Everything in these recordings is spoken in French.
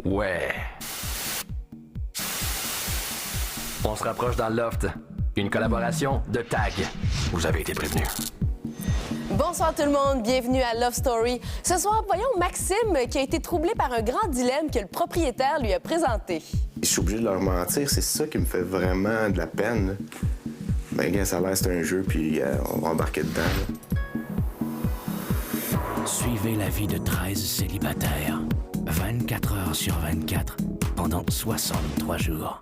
Ouais. On se rapproche dans le loft. Une collaboration de TAG. Vous avez été prévenus. Bonsoir tout le monde, bienvenue à Love Story. Ce soir, voyons Maxime qui a été troublé par un grand dilemme que le propriétaire lui a présenté. Je suis obligé de leur mentir, c'est ça qui me fait vraiment de la peine. Là. Ben, gars, ça a l'air c'est un jeu, puis on va embarquer dedans. Là. Suivez la vie de 13 célibataires, 24 heures sur 24, pendant 63 jours.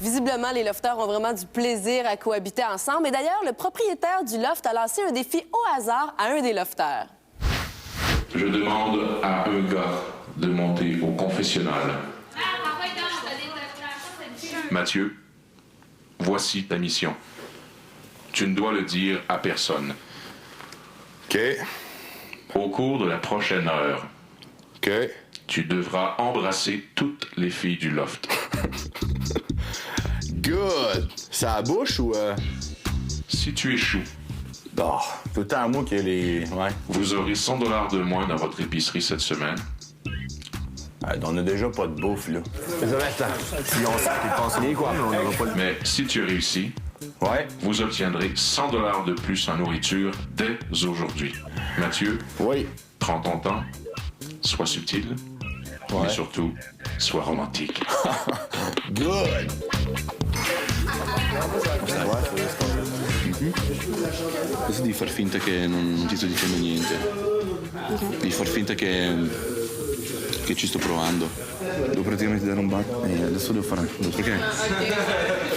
Visiblement, les lofters ont vraiment du plaisir à cohabiter ensemble. Et d'ailleurs, le propriétaire du loft a lancé un défi au hasard à un des lofters. Je demande à un gars de monter au confessionnal. Mathieu, voici ta mission. Tu ne dois le dire à personne. OK. Au cours de la prochaine heure, OK. tu devras embrasser toutes les filles du loft. Good! C'est à la bouche ou... Si tu échoues, Oh, tout le temps à moi que les... Ouais. vous aurez 100 $ de moins dans votre épicerie cette semaine. On a déjà pas de bouffe, là. Si on s'est conseillé, quoi, mais on n'aura pas le... Mais si tu réussis, Ouais? vous obtiendrez 100 $ de plus en nourriture dès aujourd'hui. Mathieu, Oui. prends ton temps, sois subtil, mais surtout, sois romantique. Good! Questo devi far finta che non ti sto dicendo niente. Devi far finta che ci sto provando. Devo praticamente dare un bacio. Adesso devo fare. Perché?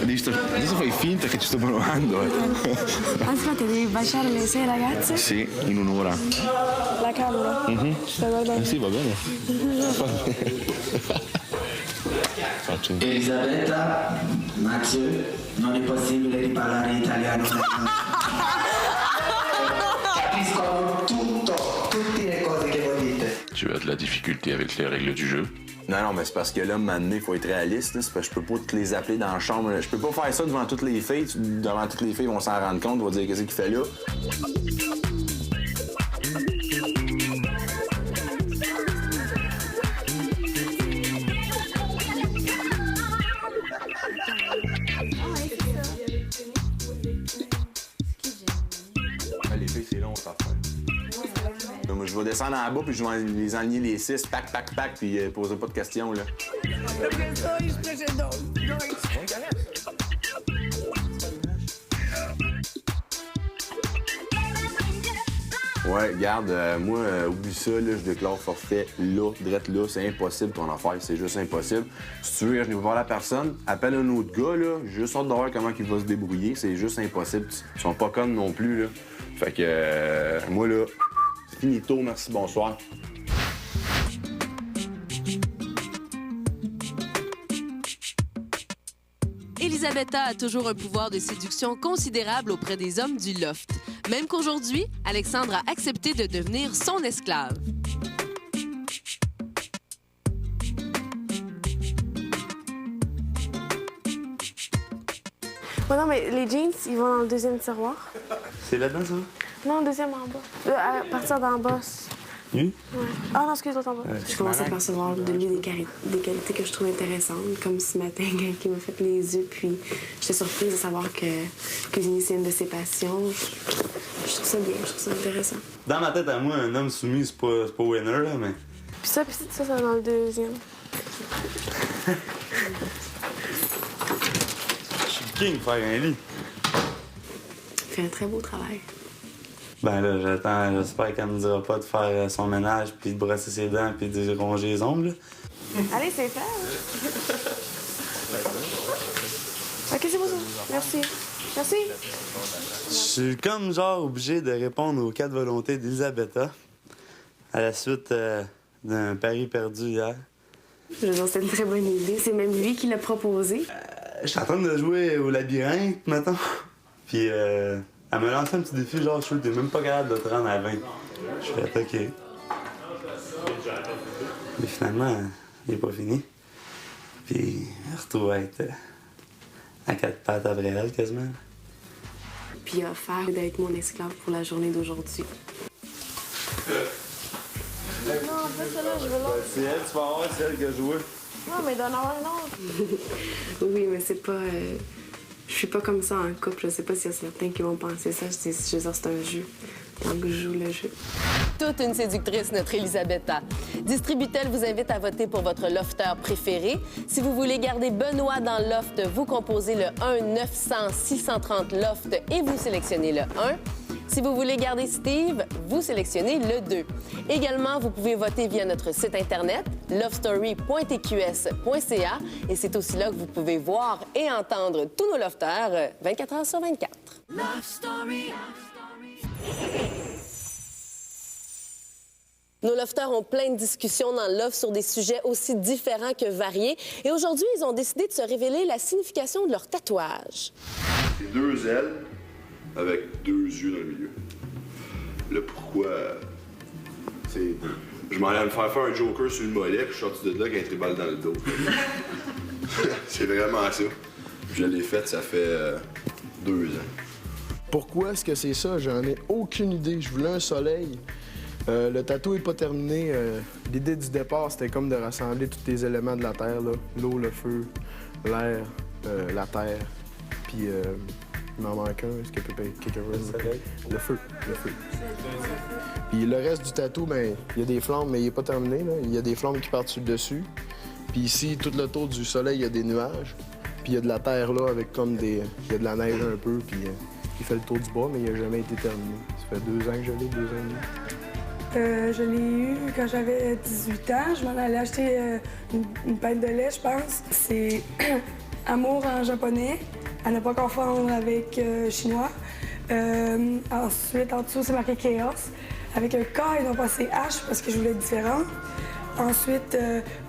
Adesso fai finta che ci sto provando. Aspetta, devi baciare le 6 ragazze? Sì, in un'ora. La camera? Ci sta guardando? Sì, va bene. Faccio. Elisabetta, Mathieu, non è possibile riparlare italiano. Capiscono tutto, tutte le cose che voi dite. Tu as de la difficulté avec les règles du jeu. Non, mais c'est parce que là, à un moment donné, il faut être réaliste. Là. C'est parce que je peux pas toutes les appeler dans la chambre. Je peux pas faire ça devant toutes les filles. Devant toutes les filles, ils vont s'en rendre compte. Ils vont dire qu'est-ce qu'il fait là. Les filles, c'est long, ça fait. Moi, je vais descendre en bas, puis je vais les enligner les 6, pac, pac, pac, puis poser pas de questions, là. Ouais, regarde, moi, oublie ça, là, je déclare forfait là, drette là, c'est impossible ton affaire, c'est juste impossible. Si tu veux, je n'ai pas parlé à personne, appelle un autre gars, là, juste hâte de voir comment il va se débrouiller, c'est juste impossible. Ils sont pas connes non plus, là. Fait que, moi, là, c'est finito, merci, bonsoir. Elisabetta a toujours un pouvoir de séduction considérable auprès des hommes du loft. Même qu'aujourd'hui, Alexandre a accepté de devenir son esclave. Bon, non, mais les jeans, ils vont dans le deuxième tiroir. C'est là-dedans, ça? Non, le deuxième en bas. À partir d'en bas. Oui? Ouais. Ah non, excuse-moi, en bas. Je commence à percevoir de lui des qualités que je trouve intéressantes, comme ce matin, qui m'a fait les yeux, puis j'étais surprise de savoir que cuisiner, c'est une de ses passions. Je trouve ça bien, je trouve ça intéressant. Dans ma tête, à moi, un homme soumis, c'est pas winner, là, mais... Puis ça, c'est dans le deuxième. Je suis king, faire un lit. Il fait un très beau travail. Ben là, j'espère qu'elle me dira pas de faire son ménage, puis de brosser ses dents, puis de ronger les ongles. Allez, c'est fait. OK, c'est beau ça. Merci. Merci. Je suis comme genre obligé de répondre aux 4 volontés d'Elisabetta. à la suite d'un pari perdu hier. Je veux dire, c'est une très bonne idée. C'est même lui qui l'a proposé. Je suis en train de jouer au labyrinthe, maintenant. Puis elle m'a lancé un petit défi, genre, je t'es même pas capable de te rendre à 20. Je fais OK. Mais finalement, il n'est pas fini. Puis elle retrouve à être à 4 pattes après elle, quasiment. Puis il a offert d'être mon esclave pour la journée d'aujourd'hui. Non, en fait, celle-là, je veux l'autre. C'est elle, tu vas voir, c'est elle qui a joué. Non, mais donne avoir un autre. Oui, mais c'est pas... Je suis pas comme ça en couple. Je sais pas s'il y a certains qui vont penser ça. Je veux dire, c'est un jeu. Donc, je joue le jeu. Toute une séductrice, notre Elisabetta. Distributel vous invite à voter pour votre lofteur préféré. Si vous voulez garder Benoît dans le loft, vous composez le 1-900-630-LOFT et vous sélectionnez le 1. Si vous voulez garder Steve, vous sélectionnez le 2. Également, vous pouvez voter via notre site Internet, lovestory.tqs.ca, et c'est aussi là que vous pouvez voir et entendre tous nos lofters 24 heures sur 24. Love Story. Nos lofters ont plein de discussions dans le loft sur des sujets aussi différents que variés. Et aujourd'hui, ils ont décidé de se révéler la signification de leur tatouage. C'est 2 ailes avec 2 yeux dans le milieu. Le pourquoi, c'est... Je m'en allais me faire un joker sur le mollet, puis je suis sorti de là avec un tribal dans le dos. C'est vraiment ça. Je l'ai fait, ça fait 2 ans. Pourquoi est-ce que c'est ça? J'en ai aucune idée. Je voulais un soleil. Le tatou n'est pas terminé. L'idée du départ, c'était comme de rassembler tous les éléments de la Terre. L'eau, le feu, l'air, la terre. Puis il m'en manque un. Est-ce que quelqu'un veut? Le feu. Puis le reste du tatou, ben il y a des flammes, mais il n'est pas terminé. Là. Il y a des flammes qui partent sur le dessus. Puis ici, tout le tour du soleil, il y a des nuages. Puis il y a de la terre là, avec comme des... Il y a de la neige un peu, puis il fait le tour du bois, mais il n'a jamais été terminé. Ça fait 2 ans que je l'ai, 2 ans et demi. Je l'ai eu quand j'avais 18 ans. Je m'en allais acheter une pinte de lait, je pense. C'est amour en japonais, à ne pas confondre avec chinois. Ensuite, en dessous, c'est marqué chaos, avec un K et non pas CH, parce que je voulais être différent. Ensuite,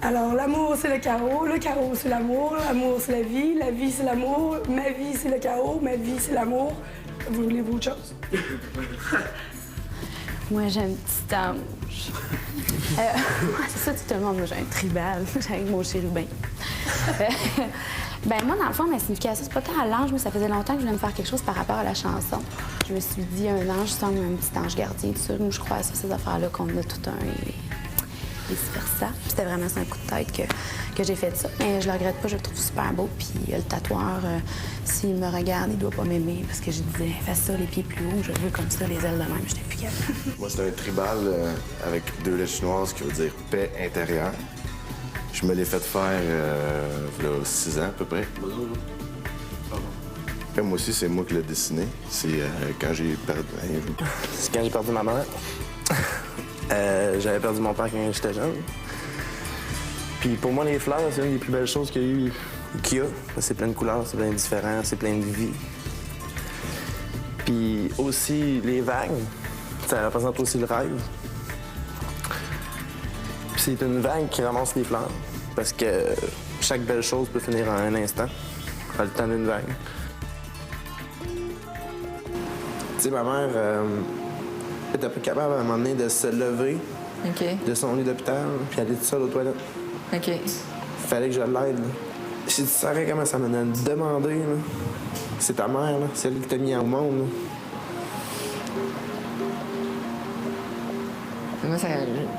alors l'amour, c'est le chaos c'est l'amour c'est la vie c'est l'amour, ma vie c'est le chaos, ma vie c'est l'amour. Vous voulez-vous autre chose? Moi, j'ai un petit ange. C'est ça, tout le monde. Moi, j'ai un tribal. J'ai avec mon chérubin. Ben moi, dans le fond, ma signification, c'est pas tant à l'ange, mais ça faisait longtemps que je voulais me faire quelque chose par rapport à la chanson. Je me suis dit, un ange semble un petit ange gardien, tout ça. Moi, je crois à ça, ces affaires-là, qu'on a tout un et vice-versa. C'était vraiment sur un coup de tête que j'ai fait ça. Mais je le regrette pas, je le trouve super beau. Puis le tatoueur, s'il me regarde, il doit pas m'aimer parce que je disais, fais ça, les pieds plus hauts, je veux comme ça, les ailes de même. J'étais plus capable. Moi, c'est un tribal avec 2 lettres chinoises qui veut dire paix intérieure. Je me l'ai fait faire il y a 6 ans à peu près. Et moi aussi, c'est moi qui l'ai dessiné. C'est quand j'ai perdu... C'est quand j'ai perdu ma mère. J'avais perdu mon père quand j'étais jeune. Puis pour moi, les fleurs, c'est une des plus belles choses qu'il y a. C'est plein de couleurs, c'est plein de différents, c'est plein de vie. Puis aussi, les vagues, ça représente aussi le rêve. Puis c'est une vague qui ramasse les fleurs, parce que chaque belle chose peut finir en un instant, pas le temps d'une vague. Tu sais, ma mère était pas capable à un moment donné de se lever de son lit d'hôpital, puis aller toute seule aux toilettes. OK. Fallait que je l'aide. Si tu savais comment ça m'a demandé, là. C'est ta mère, là. C'est elle qui t'a mis au monde. Là. Moi,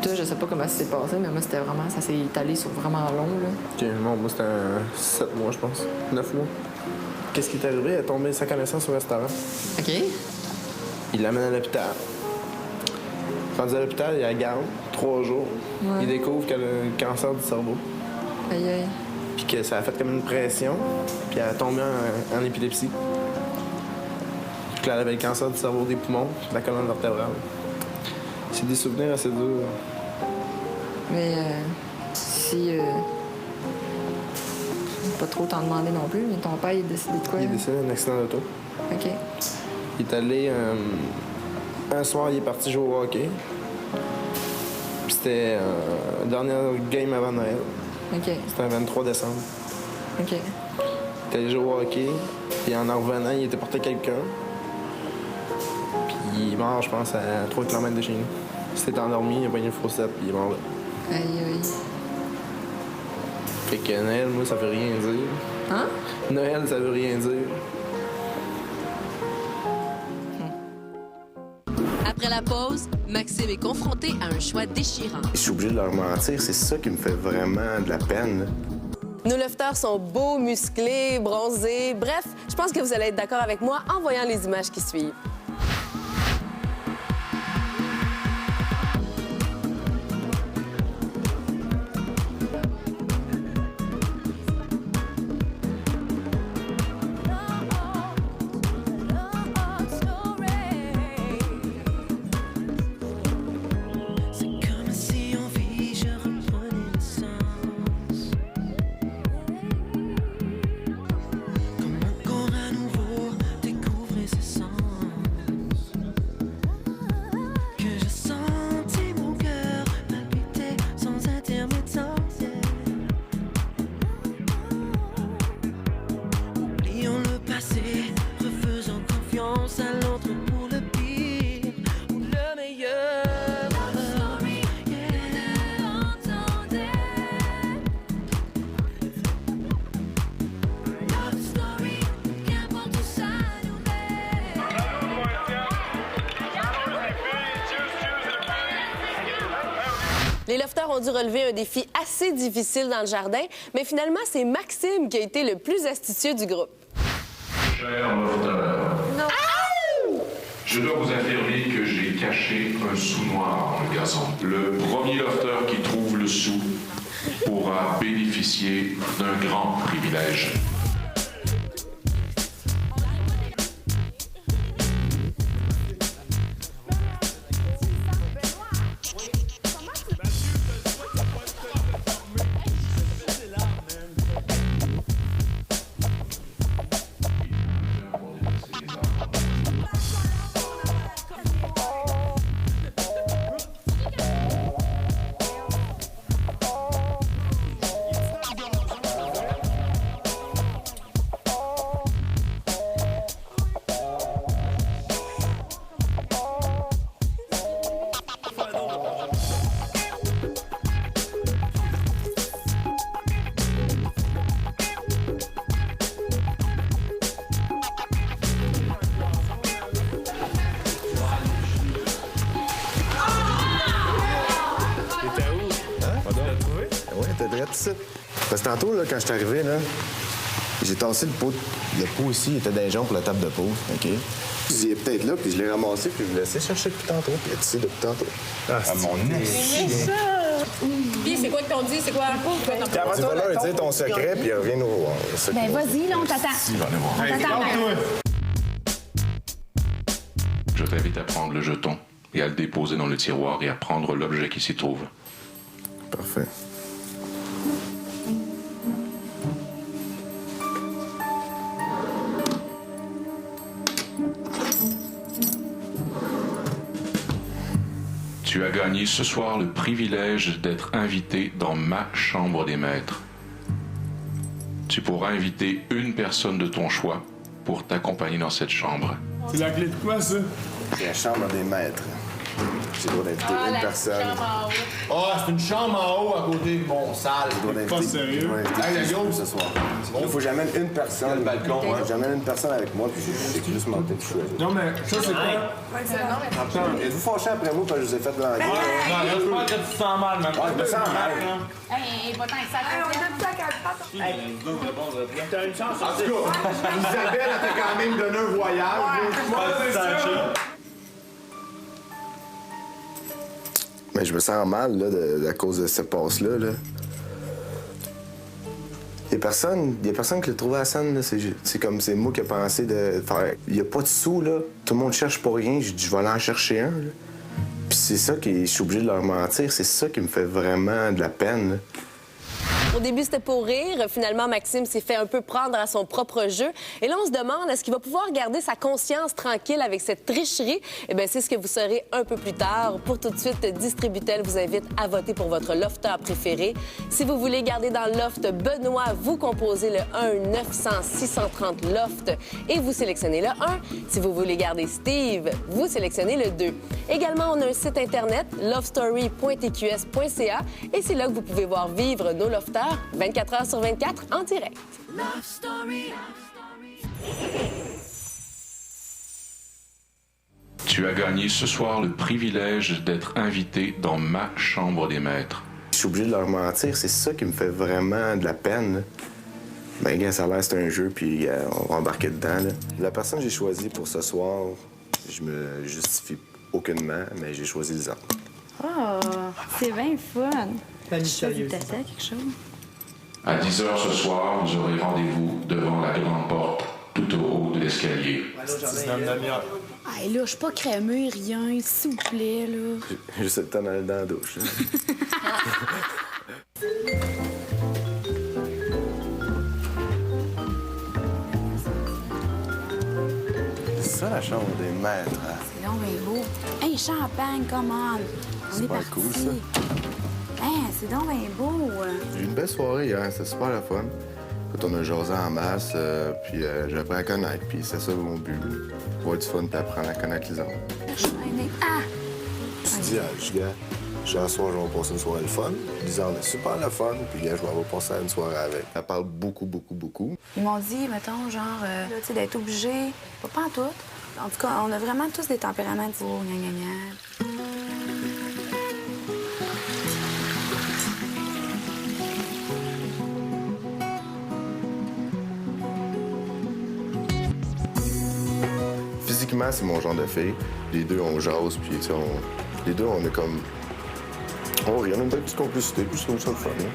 toi, je sais pas comment ça s'est passé, mais moi, c'était vraiment... Ça s'est étalé sur vraiment long, là. OK, bon, moi, c'était 7 mois, je pense. 9 mois. Qu'est-ce qui est arrivé? Elle a tombé sa connaissance au restaurant. OK. Il l'amène à l'hôpital. Rendu à l'hôpital, il la garde 3 jours. Ouais. Il découvre qu'elle a un cancer du cerveau. Aïe, aïe. Puis que ça a fait comme une pression, puis elle a tombé en épilepsie. Puis là, elle avait le cancer du cerveau, des poumons, de la colonne vertébrale. C'est des souvenirs assez durs. Mais si... pas trop t'en demander non plus, mais ton père, il est décédé de quoi? Il est décédé d'un accident d'auto. OK. Il est allé... un soir, il est parti jouer au hockey. Puis c'était la dernière game avant Noël. OK. C'était un 23 décembre. OK. Il était allé jouer au hockey. Puis en revenant, il était porté quelqu'un. Puis il est mort, je pense, à 3 km de chez nous. Il s'était endormi, il a pogné une faussette, puis il est mort là. Aïe, aïe. Fait que Noël, moi, ça veut rien dire. Hein? Noël, ça veut rien dire. Après la pause, Maxime est confronté à un choix déchirant. Je suis obligé de leur mentir, c'est ça qui me fait vraiment de la peine. Là. Nos lofters sont beaux, musclés, bronzés. Bref, je pense que vous allez être d'accord avec moi en voyant les images qui suivent. Les lofters ont dû relever un défi assez difficile dans le jardin, mais finalement, c'est Maxime qui a été le plus astucieux du groupe. Cher lofter, je dois vous affirmer que j'ai caché un sou noir dans le gazon. Le premier lofter qui trouve le sou pourra bénéficier d'un grand privilège. Parce que tantôt, là, quand je suis arrivé, là, j'ai tassé le pot. Le pot ici, il était dans les jambes pour la table de pause, OK? Il est peut-être là, puis je l'ai ramassé, puis je l'ai laissé chercher depuis tantôt, puis il est ici depuis tantôt. Ah, mon nez! Puis c'est quoi que t'ont dit? C'est quoi? Tu vas leur dire ton secret, puis reviens nous voir. Ben vas-y, là, on t'attend. Si, va aller voir. On t'attend. Je t'invite à prendre le jeton et à le déposer dans le tiroir et à prendre l'objet qui s'y trouve. Parfait. Tu as gagné ce soir le privilège d'être invité dans ma chambre des maîtres. Tu pourras inviter une personne de ton choix pour t'accompagner dans cette chambre. C'est la clé de quoi, ça? C'est la chambre des maîtres. J'ai le droit d'inviter une personne. Ah, c'est une chambre en haut à côté. Bon, sale. Pas sérieux. Hey, la gueule ce soir. Il faut que j'amène une personne. Le balcon, ouais. J'amène une personne avec moi, puis j'ai juste monté de choix. Non, mais ça, c'est quoi? Attends, êtes-vous fâché après moi parce que je vous ai fait de l'enquête? Non, je pense que tu te sens mal, man. Ouais, je me sens mal. Hey, pas tant que ça. On a tout à T'as une chance. En tout cas, Isabelle, elle t'a quand même donné un voyage. c'est ça. Mais je me sens mal, là, à cause de cette passe-là, là. Il y a personne qui l'a trouvé à la scène, là. C'est comme, c'est moi qui ai pensé de faire... Il n'y a pas de sous, là. Tout le monde cherche pour rien. Je dis, je vais aller en chercher un, là. Puis c'est ça je suis obligé de leur mentir. C'est ça qui me fait vraiment de la peine, là. Au début, c'était pour rire. Finalement, Maxime s'est fait un peu prendre à son propre jeu. Et là, on se demande, est-ce qu'il va pouvoir garder sa conscience tranquille avec cette tricherie? Eh bien, c'est ce que vous saurez un peu plus tard. Pour tout de suite, Distributel vous invite à voter pour votre lofteur préféré. Si vous voulez garder dans le loft Benoît, vous composez le 1-900-630-LOFT et vous sélectionnez le 1. Si vous voulez garder Steve, vous sélectionnez le 2. Également, on a un site Internet, lovestory.tqs.ca, et c'est là que vous pouvez voir vivre nos lofteurs 24 heures sur 24 en direct. Love Story. Tu as gagné ce soir le privilège d'être invité dans ma chambre des maîtres. Je suis obligé de leur mentir, c'est ça qui me fait vraiment de la peine. Là. Ben, gars, ça a l'air c'est un jeu, puis on va embarquer dedans. Là. La personne que j'ai choisie pour ce soir, je me justifie aucunement, mais j'ai choisi Lisandre. Oh, c'est bien fun. La mystérieuse. T'as fait quelque chose? À 10 h ce soir, vous aurez rendez-vous devant la grande porte, tout au haut de l'escalier. Ah, là, je suis pas crémeux, rien, s'il vous plaît, là. J'ai juste le temps d'aller dans la douche. Là. C'est ça la chambre des maîtres. Hein? C'est donc bien beau. Hey, champagne, commande. On est pas parti. cool, ça. Hey, c'est donc bien beau. J'ai eu une belle soirée hier, c'était super la fun. Quand on a jasé en masse, puis j'ai appris à connaître, puis c'est ça mon but. Pour être du fun, puis apprendre à connaître les autres. Ah! Tu dis, ce soir, je vais passer une soirée le fun. Lisandre est super le fun, puis je vais passer une soirée avec. Elle parle beaucoup, beaucoup, beaucoup. Ils m'ont dit, mettons, genre, tu sais, d'être obligé. Pas en tout. En tout cas, on a vraiment tous des tempéraments de gna gna gna. Physiquement, c'est mon genre de fille. Les deux, on jase, puis les deux, on est comme... On rit, on a une belle petite complicité, puis je trouve ça le fun. Hein?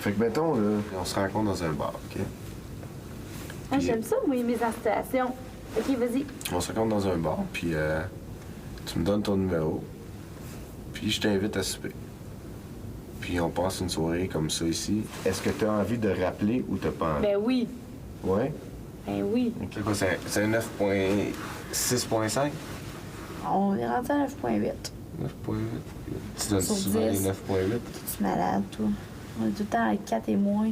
Fait que, mettons, là, on se rencontre dans un bar, OK? Ah, j'aime ça, moi, mes installations. OK, vas-y. On se rencontre dans un bar, puis tu me donnes ton numéro, puis je t'invite à souper. Puis on passe une soirée comme ça ici. Est-ce que tu as envie de rappeler ou t'as pas envie? Ben oui. Ouais? Ben oui. OK, quoi, c'est un 9.6.5? On est rendu à 9.8. 9.8. Tu donnes souvent les 9.8? Tu es malade, toi. On est tout le temps à 4 et moins.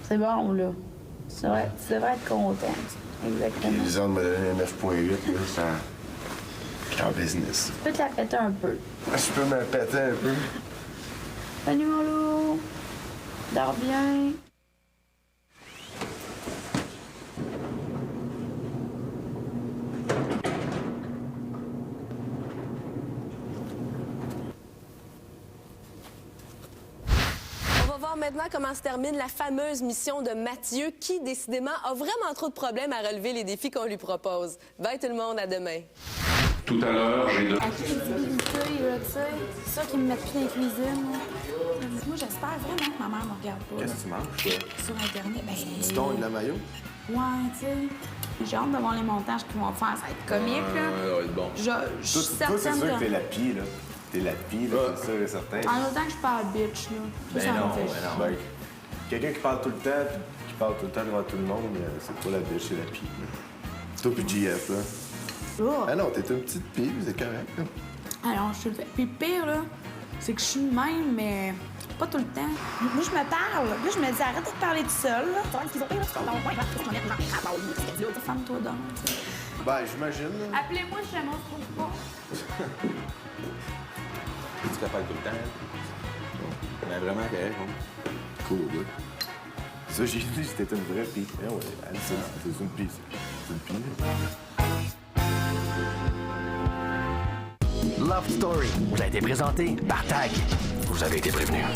C'est bon, là. Tu devrais être content. Exactement. Les autres me donnaient 9.8, là, ça... Je suis en business. Tu peux te la péter un peu. Je peux me péter un peu. Salut, mon loup. Dors bien. Maintenant, comment se termine la fameuse mission de Mathieu, qui, décidément, a vraiment trop de problèmes à relever les défis qu'on lui propose. Bye tout le monde, à demain. Tout à l'heure, j'ai de... C'est ça qui me met plus dans la cuisine. Moi, j'espère vraiment que ma mère me regarde pas. Qu'est-ce que tu manges, Sur Internet, ben... Du thon et de la mayo? Ouais, tu sais. J'ai hâte de voir les montages qu'ils vont faire. Ça va être comique, là. Ça va être bon. Je suis certaine c'est sûr que... que t'es la pie, là. T'es la pie, là, c'est sûr et certain. En autant que je parle bitch, là. Ça me fait chier. Ben, quelqu'un qui parle tout le temps, qui parle tout le temps devant tout le monde, c'est pas la bitch, c'est la pie. Toi puis JF, là. Oh. Ah non, t'es une petite pie, c'est correct. Là. Alors, je le fais. Puis pire, là, c'est que je suis de même, mais pas tout le temps. Moi, je me parle. Là, je me dis, arrête de te parler tout seul, là. Femme-toi donc. Ben, j'imagine. Appelez-moi chez moi, je trouve pas. Tu t'appelles tout le temps. Ben, vraiment correct, hein. Cool, là. Ça, j'ai dit, c'était une vraie pie. Ah ouais, c'est une pie, ça. C'est une pie. Love Story vous a été présenté par TAG. Vous avez été prévenus.